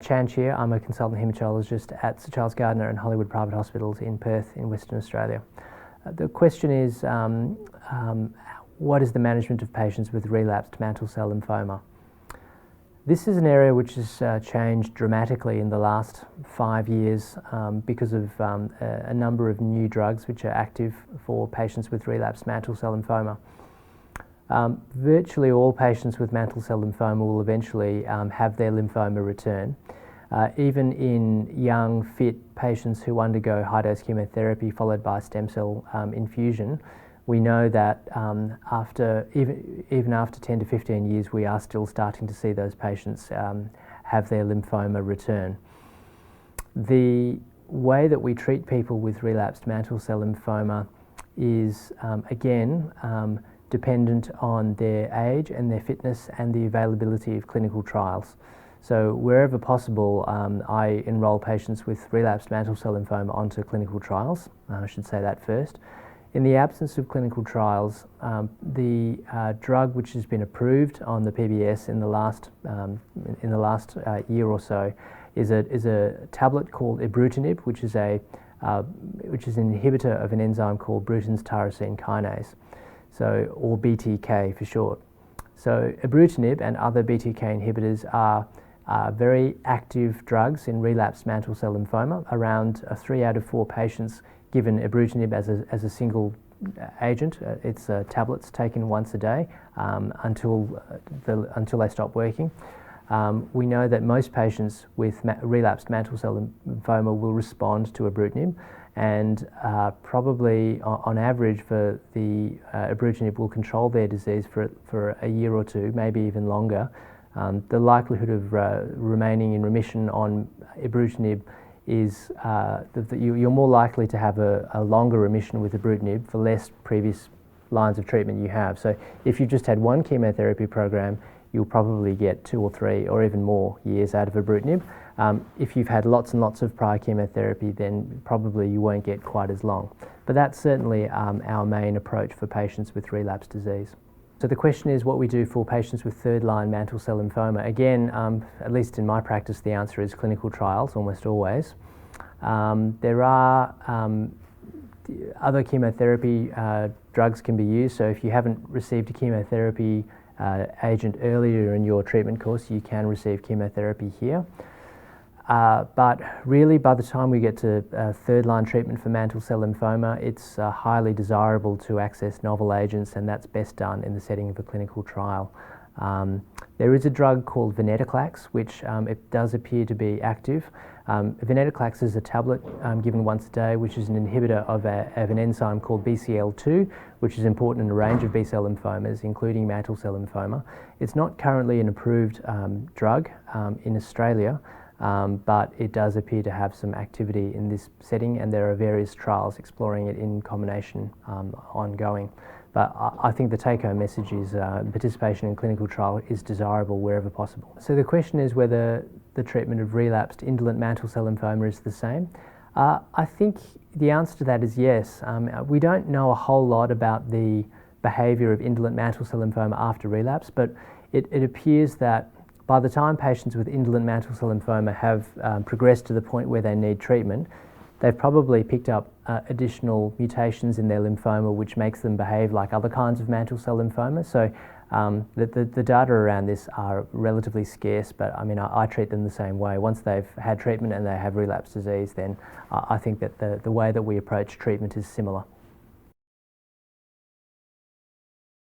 Cheah. I'm a consultant haematologist at Sir Charles Gardner and Hollywood Private Hospitals in Perth in Western Australia. The question is, what is the management of patients with relapsed mantle cell lymphoma? This is an area which has changed dramatically in the last 5 years because of a number of new drugs which are active for patients with relapsed mantle cell lymphoma. Virtually all patients with mantle cell lymphoma will eventually have their lymphoma return. Even in young, fit patients who undergo high-dose chemotherapy followed by stem cell infusion, we know that even after 10 to 15 years, we are still starting to see those patients have their lymphoma return. The way that we treat people with relapsed mantle cell lymphoma is, again, dependent on their age and their fitness and the availability of clinical trials. So wherever possible, I enroll patients with relapsed mantle cell lymphoma onto clinical trials. I should say that first. In the absence of clinical trials, the drug which has been approved on the PBS in the last year or so is a tablet called ibrutinib, which is an inhibitor of an enzyme called Bruton's tyrosine kinase, or BTK for short. So ibrutinib and other BTK inhibitors are very active drugs in relapsed mantle cell lymphoma. Around 3 out of 4 patients given ibrutinib as a single agent. It's tablets taken once a day until they stop working. We know that most patients with relapsed mantle cell lymphoma will respond to ibrutinib, and probably on average for the ibrutinib will control their disease for a year or two, maybe even longer. The likelihood of remaining in remission on ibrutinib is you're more likely to have a longer remission with ibrutinib for less previous lines of treatment you have. So if you just had one chemotherapy program, you'll probably get 2 or 3 or even more years out of ibrutinib. If you've had lots and lots of prior chemotherapy, then probably you won't get quite as long. But that's certainly our main approach for patients with relapsed disease. So the question is what we do for patients with third-line mantle cell lymphoma. Again, at least in my practice, the answer is clinical trials, almost always. There are other chemotherapy drugs can be used, so if you haven't received a chemotherapy agent earlier in your treatment course, you can receive chemotherapy here. But really, by the time we get to third-line treatment for mantle cell lymphoma, it's highly desirable to access novel agents, and that's best done in the setting of a clinical trial. There is a drug called venetoclax, which it does appear to be active. Venetoclax is a tablet given once a day, which is an inhibitor of an enzyme called BCL2, which is important in a range of B-cell lymphomas, including mantle cell lymphoma. It's not currently an approved drug in Australia, but it does appear to have some activity in this setting, and there are various trials exploring it in combination ongoing. But I think the take-home message is participation in clinical trial is desirable wherever possible. So the question is whether the treatment of relapsed indolent mantle cell lymphoma is the same. I think the answer to that is yes. We don't know a whole lot about the behaviour of indolent mantle cell lymphoma after relapse, but it appears that by the time patients with indolent mantle cell lymphoma have progressed to the point where they need treatment, they've probably picked up additional mutations in their lymphoma which makes them behave like other kinds of mantle cell lymphoma. So the data around this are relatively scarce, but I mean I treat them the same way. Once they've had treatment and they have relapse disease, then I think that the way that we approach treatment is similar.